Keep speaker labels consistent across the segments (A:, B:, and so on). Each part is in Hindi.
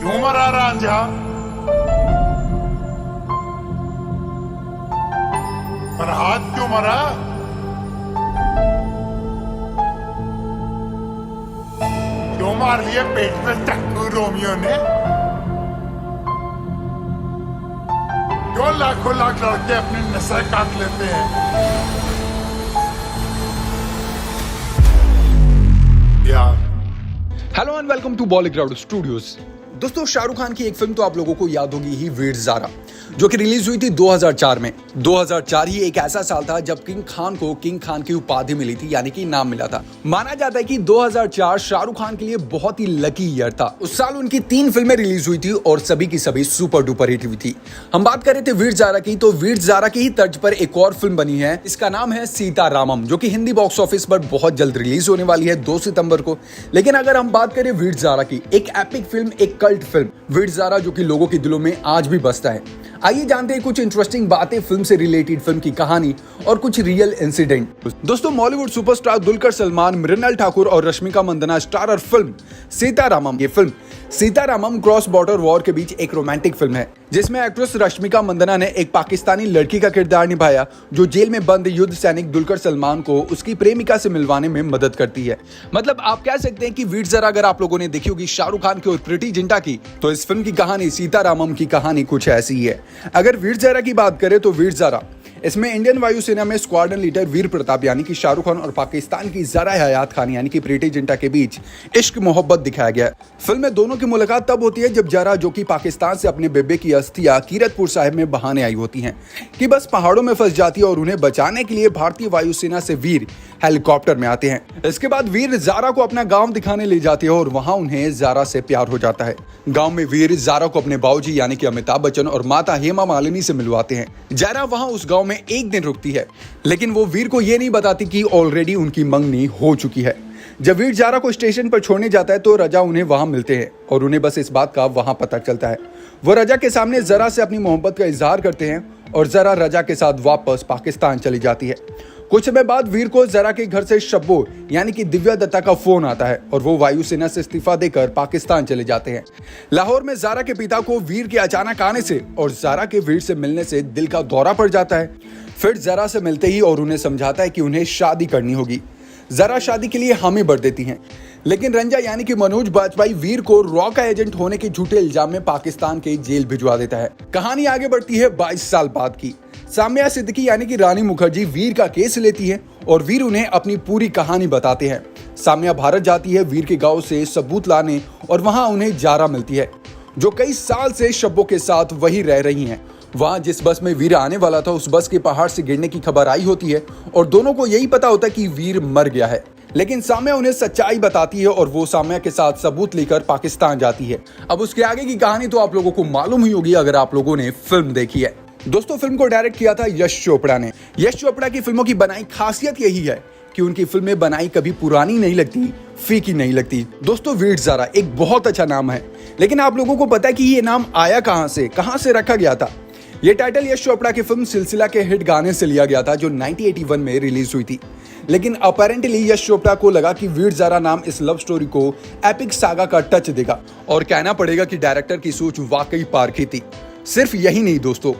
A: क्यों मरा रांझा? फरहाद क्यों मरा? क्यों मार लिया पेट में चाकू रोमियो ने? क्यों लाखों लाख लड़के अपनी नसें काट लेते हैं? यार
B: hello and welcome to Bollywood Studios. दोस्तों, शाहरुख खान की एक फिल्म तो आप लोगों को याद होगी ही, वीर ज़ारा, जो कि रिलीज हुई थी 2004 में। 2004 ही एक ऐसा साल था जब किंग खान को किंग खान की उपाधि मिली थी, यानी कि नाम मिला था। माना जाता है कि 2004 शाहरुख खान के लिए बहुत ही लकी ईयर था। उस साल उनकी 3 फिल्में रिलीज हुई थी और सभी की सभी सुपर डुपर हिट हुई थी। हम बात कर रहे थे वीर ज़ारा की, तो वीर ज़ारा की ही तर्ज पर एक और फिल्म बनी है। इसका नाम है सीतारामम, जो कि हिंदी बॉक्स ऑफिस पर बहुत जल्द रिलीज होने वाली है 2 सितंबर को। लेकिन अगर हम बात करें वीर ज़ारा की, एक एपिक फिल्म, एक कल्ट फिल्म वीर ज़ारा, जो कि लोगों के दिलों में आज भी बसता है। आइए जानते हैं कुछ इंटरेस्टिंग बातें फिल्म से रिलेटेड, फिल्म की कहानी और कुछ रियल इंसिडेंट। दोस्तों, बॉलीवुड सुपरस्टार दुलकर सलमान, मृणाल ठाकुर और रश्मिका मंदाना स्टारर फिल्म सीतारामम। ये film Sita Ramam cross border war के बीच एक रोमांटिक फिल्म है, जिसमें एक्ट्रेस रश्मिका मंदाना ने एक पाकिस्तानी लड़की का किरदार निभाया, जो जेल में बंद युद्ध सैनिक दुलकर सलमान को उसकी प्रेमिका से मिलवाने में मदद करती है। मतलब आप कह सकते हैं कि वीर ज़ारा अगर आप लोगों ने देखी होगी शाहरुख खान की और प्रीति जिंटा की, तो इस फिल्म की कहानी सीतारामम की कहानी कुछ ऐसी ही है। अगर वीर ज़ारा की बात करें तो वीर ज़ारा इसमें इंडियन वायुसेना में स्क्वाड्रन लीडर वीर प्रताप यानी कि शाहरुख खान और पाकिस्तान की ज़रा हयात खान यानी कि प्रीति जिंटा के बीच इश्क मोहब्बत दिखाया गया है। फिल्म में दोनों की मुलाकात तब होती है जब ज़रा, जो कि पाकिस्तान से अपने बेबे की अस्थियां कीरतपुर साहिब में बहाने आई होती हैं, कि बस पहाड़ों में फंस जाती है और उन्हें बचाने के लिए भारतीय वायुसेना से वीर हेलीकॉप्टर में आते हैं। इसके बाद वीर ज़ारा को अपना गांव दिखाने ले जाते हैं और वहां उन्हें ज़ारा से प्यार हो जाता है। गांव में वीर ज़ारा को अपने बाबूजी यानी कि अमिताभ बच्चन और माता हेमा मालिनी से मिलवाते हैं। ज़ारा वहां उस गांव में एक दिन रुकती है, लेकिन वो वीर को ये नहीं बताती कि ऑलरेडी उनकी मंगनी हो चुकी है। जब वीर ज़ारा को स्टेशन पर छोड़ने जाता है तो रजा उन्हें वहां मिलते हैं और उन्हें बस इस बात का वहां पता चलता है। वो रजा के सामने ज़रा से अपनी मोहब्बत का इजहार करते हैं और ज़रा रजा के साथ वापस पाकिस्तान चली जाती है। कुछ समय बाद वीर को ज़रा के घर से शब्बो यानी कि दिव्या दत्ता का फोन आता है और वो वायुसेना से इस्तीफा देकर पाकिस्तान चले जाते हैं। लाहौर में ज़रा के पिता को वीर के अचानक आने से और ज़रा के वीर से मिलने से दिल का दौरा पड़ जाता है। फिर ज़रा से मिलते ही और उन्हें समझाता है कि उन्हें शादी करनी होगी। ज़रा शादी के लिए हामी भर देती हैं, लेकिन रंजा यानी कि मनोज बाजपेयी वीर को रॉ का एजेंट होने के झूठे इल्जाम में पाकिस्तान के जेल भिजवा देता है। कहानी आगे बढ़ती है 22 साल बाद की। साम्या सिद्दीकी यानी कि रानी मुखर्जी वीर का केस लेती है और वीर उन्हें अपनी पूरी कहानी बताते हैं। साम्या भारत जाती है वीर के गांव से सबूत लाने और वहां उन्हें ज़ारा मिलती है, जो कई साल से शब्बों के साथ वही रह रही हैं। वहां जिस बस में वीर आने वाला था, उस बस के पहाड़ से गिरने की खबर आई होती है और दोनों को यही पता होता है कि वीर मर गया है। लेकिन साम्या उन्हें सच्चाई बताती है और वो साम्या के साथ सबूत लेकर पाकिस्तान जाती है। अब उसके आगे की कहानी तो आप लोगों को मालूम ही होगी अगर आप लोगों ने फिल्म देखी है। दोस्तों, फिल्म को डायरेक्ट किया था यश चोपड़ा ने। यश चोपड़ा की फिल्मों की बनाई खासियत यही है कि उनकी फिल्में बनाई कभी पुरानी नहीं लगती, फीकी नहीं लगती। दोस्तों, वीर ज़ारा एक बहुत अच्छा नाम है, लेकिन आप लोगों को पता है कि ये नाम आया कहां से रखा गया था? ये टाइटल यश चोपड़ा की फिल्म सिलसिला के हिट गाने से लिया गया था, जो 1981 में रिलीज हुई थी। लेकिन अपेरेंटली यश चोपड़ा को लगा कि वीर ज़ारा नाम इस लव स्टोरी को एपिक सागा का टच देगा, और कहना पड़ेगा कि डायरेक्टर की सोच वाकई पारखी थी। सिर्फ यही नहीं दोस्तों,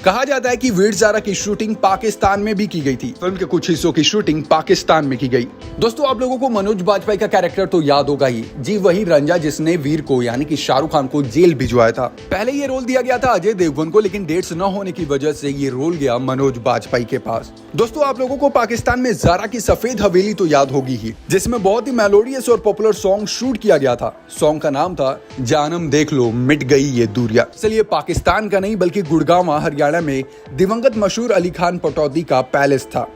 B: कहा जाता है कि वीर ज़ारा की शूटिंग पाकिस्तान में भी की गई थी। फिल्म के कुछ हिस्सों की शूटिंग पाकिस्तान में की गई। दोस्तों, आप लोगों को मनोज बाजपेयी का कैरेक्टर तो याद होगा ही, जी वही रंजा जिसने वीर को यानी कि शाहरुख खान को जेल भिजवाया था। पहले ये रोल दिया गया था अजय देवगन को, लेकिन डेट्स न होने की वजह से ये रोल गया मनोज बाजपेयी के पास। दोस्तों, आप लोगों को पाकिस्तान में ज़ारा की सफेद हवेली तो याद होगी ही, जिसमें बहुत ही मेलोडियस और पॉपुलर सॉन्ग शूट किया गया था। सॉन्ग का नाम था जानम देख लो मिट गई ये दूरिया। चलिए, पाकिस्तान का नहीं बल्कि गुड़गांव हरियाणा में दिवंगत मशहूर अली खान पटौदी का पैलेस था।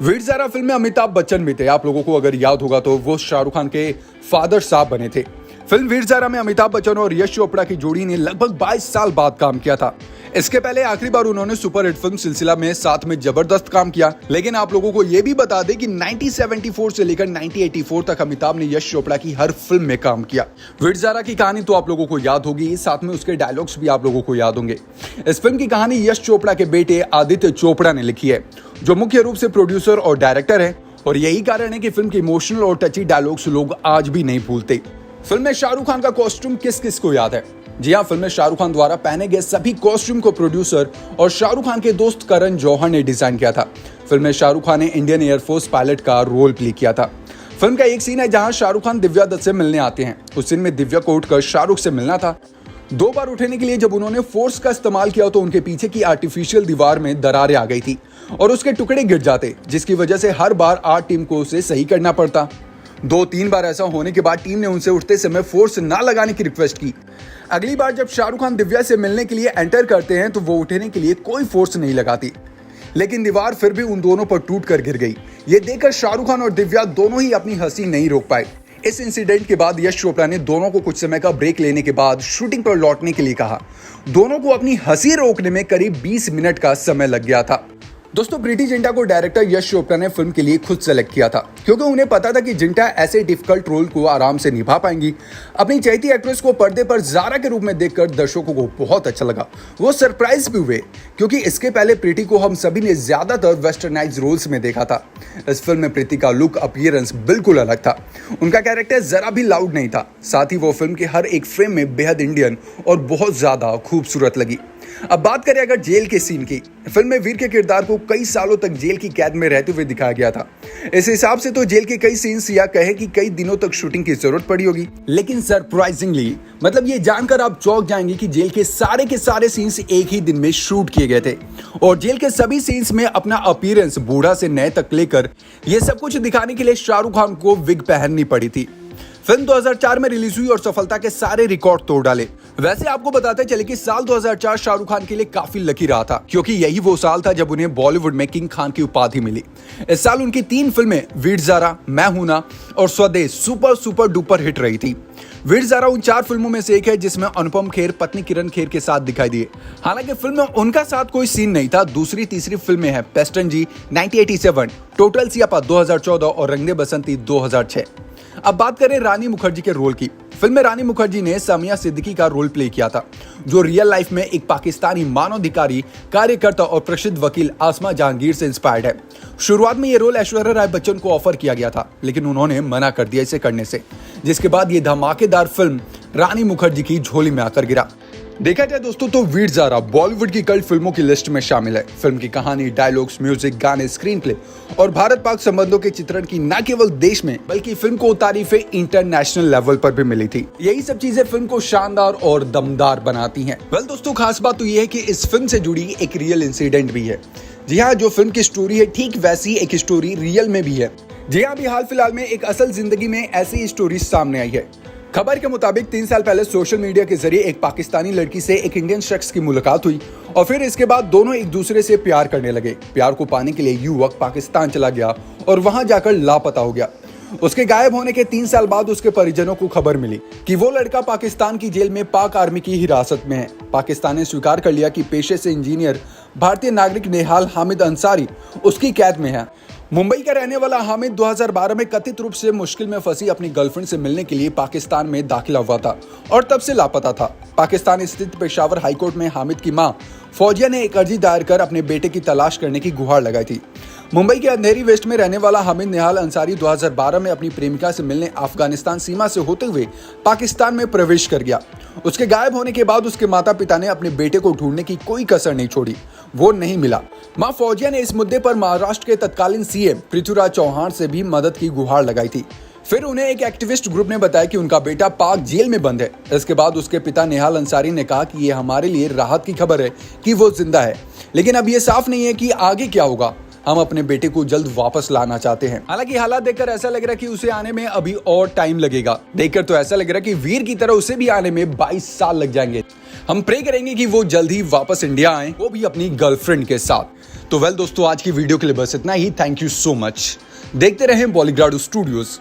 B: वीर ज़ारा फिल्म में अमिताभ बच्चन भी थे। आप लोगों को अगर याद होगा तो वो शाहरुख खान के फादर साहब बने थे। फिल्म वीर ज़ारा में अमिताभ बच्चन और यश चोपड़ा की जोड़ी ने लगभग 22 साल बाद काम किया था। इसके पहले आखिरी बार उन्होंने सुपरहिट फिल्म सिलसिला में साथ में जबरदस्त काम किया। लेकिन आप लोगों को यह भी बता दें कि 1974 से लेकर 1984 तक अमिताभ ने यश चोपड़ा की हर फिल्म में काम किया। वीर ज़ारा की कहानी तो आप लोगों को याद होगी, साथ में उसके डायलॉग्स भी आप लोगों को याद होंगे। इस फिल्म की कहानी यश चोपड़ा के बेटे आदित्य चोपड़ा ने लिखी है, जो मुख्य रूप से प्रोड्यूसर और डायरेक्टर है। और यही कारण है कि फिल्म के इमोशनल और टची डायलॉग्स लोग आज भी नहीं भूलते। फिल्म में शाहरुख खान का कॉस्ट्यूम किस किस को याद है? जी हाँ, फिल्म में शाहरुख खान द्वारा पहने गए सभी कॉस्ट्यूम को प्रोड्यूसर और शाहरुख खान के दोस्त करण जौहर ने डिजाइन किया था। फिल्म में शाहरुख खान ने इंडियन एयरफोर्स पायलट का रोल प्ले किया था। फिल्म का एक सीन है जहां शाहरुख खान दिव्या दत्त से मिलने आते हैं। उस सीन में दिव्या को उठकर शाहरुख से मिलना था। 2 बार उठने के लिए जब उन्होंने फोर्स का इस्तेमाल किया तो उनके पीछे की आर्टिफिशियल दीवार में दरारें आ गई थी और उसके टुकड़े गिर जाते, जिसकी वजह से हर बार आर्ट टीम को उसे सही करना पड़ता। 2-3 बार ऐसा होने के बाद टीम ने उनसे उठते समय फोर्स ना लगाने की रिक्वेस्ट की। अगली बार जब शाहरुख खान दिव्या से मिलने के लिए एंटर करते हैं तो वो उठने के लिए कोई फोर्स नहीं लगाती, लेकिन दीवार फिर भी उन दोनों पर टूट कर गिर गई। ये देखकर शाहरुख खान और दिव्या दोनों ही अपनी हंसी नहीं रोक पाए। इस इंसिडेंट के बाद यश चोपड़ा ने दोनों को कुछ समय का ब्रेक लेने के बाद शूटिंग पर लौटने के लिए कहा। दोनों को अपनी हंसी रोकने में करीब 20 मिनट का समय लग गया था। दोस्तों, प्रीति जिंटा को डायरेक्टर यश चोपड़ा ने फिल्म के लिए खुद सेलेक्ट किया था, क्योंकि उन्हें पता था कि जिंटा ऐसे डिफिकल्ट रोल को आराम से निभा पाएंगी। अपनी चहेती एक्ट्रेस को पर्दे पर जारा के रूप में देखकर दर्शकों को बहुत अच्छा लगा। वो सरप्राइज भी हुए, क्योंकि इसके पहले प्रीति को हम सभी ने ज्यादातर वेस्टर्नाइज रोल्स में देखा था। इस फिल्म में प्रीति का लुक अपीयरेंस बिल्कुल अलग था। उनका कैरेक्टर जरा भी लाउड नहीं था। साथ ही वो फिल्म के हर एक फ्रेम में बेहद इंडियन और बहुत ज्यादा खूबसूरत लगी। अब बात करें अगर जेल के सीन की, फिल्म में वीर के किरदार को कई सालों तक जेल की कैद में रहते हुए दिखाया गया था। इस हिसाब से तो जेल के कई सीन्स या कहे कि कई दिनों तक शूटिंग की जरूरत पड़ी होगी। लेकिन सरप्राइजिंगली, मतलब ये जानकर आप चौंक जाएंगे कि जेल के सारे सीन्स एक ही दिन में शूट किए गए थे और जेल के सभी सीन्स में अपना अपीयरेंस बूढ़ा से नए तक लेकर ये सब कुछ दिखाने के लिए शाहरुख खान को विग पहननी पड़ी थी। फिल्म 2004 में रिलीज हुई और सफलता के सारे रिकॉर्ड तोड़ डाले। वैसे आपको बताते चले कि साल 2004 शाहरुख खान के लिए काफी लकी रहा था, क्योंकि यही वो साल था जब उन्हें बॉलीवुड में किंग खान की उपाधि मिली। इस साल उनकी 3 फिल्में वीर ज़ारा, मैं हूं ना और स्वदेश सुपर डुपर हिट रही थी। वीर ज़ारा उन 4 फिल्मों में से एक है जिसमें अनुपम खेर पत्नी किरण खेर के साथ दिखाई दिए। हालांकि फिल्म में उनका साथ कोई सीन नहीं था। दूसरी तीसरी फिल्में हैं पेस्टन जी 1987, टोटल सियापा 2014 और रंग दे बसंती 2006। अब बात करें रानी मुखर्जी के रोल की। फिल्म में रानी मुखर्जी ने सामिया सिद्दीकी का रोल प्ले किया था, जो रियल लाइफ में एक पाकिस्तानी मानवाधिकारी कार्यकर्ता और प्रसिद्ध वकील आसमा जहांगीर से इंस्पायर्ड है। शुरुआत में ये रोल ऐश्वर्या राय बच्चन को ऑफर किया गया था, लेकिन उन्होंने मना कर दिया इसे करने से, जिसके बाद ये धमाकेदार फिल्म रानी मुखर्जी की झोली में आकर गिरा। देखा जाए दोस्तों तो वीर ज़ारा बॉलीवुड की कल्ट फिल्मों की लिस्ट में शामिल है। फिल्म की कहानी, डायलॉग्स, म्यूजिक, गाने, स्क्रीन प्ले और भारत पाक संबंधों के चित्रण की न केवल देश में बल्कि फिल्म को तारीफें इंटरनेशनल लेवल पर भी मिली थी। यही सब चीजें फिल्म को शानदार और दमदार बनाती हैं। वेल दोस्तों, खास बात तो ये है कि इस फिल्म से जुड़ी एक रियल इंसिडेंट भी है। जी हाँ, जो फिल्म की स्टोरी है ठीक वैसी एक स्टोरी रियल में भी है। जी हाँ, अभी हाल फिलहाल में एक असल जिंदगी में ऐसी स्टोरी सामने आई है। खबर के मुताबिक 3 साल पहले सोशल मीडिया के जरिए एक पाकिस्तानी लड़की से एक इंडियन शख्स की मुलाकात हुई और फिर इसके बाद दोनों एक दूसरे से प्यार करने लगे। प्यार को पाने के लिए युवक पाकिस्तान चला गया और वहां जाकर लापता हो गया। उसके गायब होने के 3 साल बाद उसके परिजनों को खबर मिली कि वो लड़का पाकिस्तान की जेल में पाक आर्मी की हिरासत में है। पाकिस्तान ने स्वीकार कर लिया कि पेशे से इंजीनियर भारतीय नागरिक नेहाल हामिद अंसारी उसकी कैद में है। मुंबई का रहने वाला हामिद 2012 में कथित रूप से मुश्किल में फंसी अपनी गर्लफ्रेंड से मिलने के लिए पाकिस्तान में दाखिला हुआ था और तब से लापता था। पाकिस्तान स्थित पेशावर हाईकोर्ट में हामिद की मां फौजिया ने एक अर्जी दायर कर अपने बेटे की तलाश करने की गुहार लगाई थी। मुंबई के अंधेरी वेस्ट में रहने वाला हामिद नेहाल अंसारी 2012 में अपनी प्रेमिका से मिलने अफगानिस्तान सीमा से होते हुए पाकिस्तान में प्रवेश कर गया। उसके गायब होने के बाद उसके माता पिता ने अपने बेटे को ढूंढने की कोई कसर नहीं छोड़ी। वो नहीं मिला। मां फौजिया ने इस मुद्दे पर महाराष्ट्र के तत्कालीन सीएम पृथ्वीराज चौहान से भी मदद की गुहार लगाई थी। फिर उन्हें एक एक्टिविस्ट ग्रुप ने बताया कि उनका बेटा पाक जेल में बंद है। इसके बाद उसके पिता नेहाल अंसारी ने कहा कि ये हमारे लिए राहत की खबर है कि वो जिंदा है, लेकिन अब ये साफ नहीं है कि आगे क्या होगा। हम अपने बेटे को जल्द वापस लाना चाहते हैं। हालांकि हालात देखकर ऐसा लग रहा है कि उसे आने में अभी और टाइम लगेगा। देखकर तो ऐसा लग रहा है कि वीर की तरह उसे भी आने में 22 साल लग जाएंगे। हम प्रे करेंगे कि वो जल्द ही वापस इंडिया आए, वो भी अपनी गर्लफ्रेंड के साथ। तो वेल दोस्तों, आज की वीडियो के लिए बस इतना ही। Thank you so much. देखते रहें बॉलीग्राडो स्टूडियोज।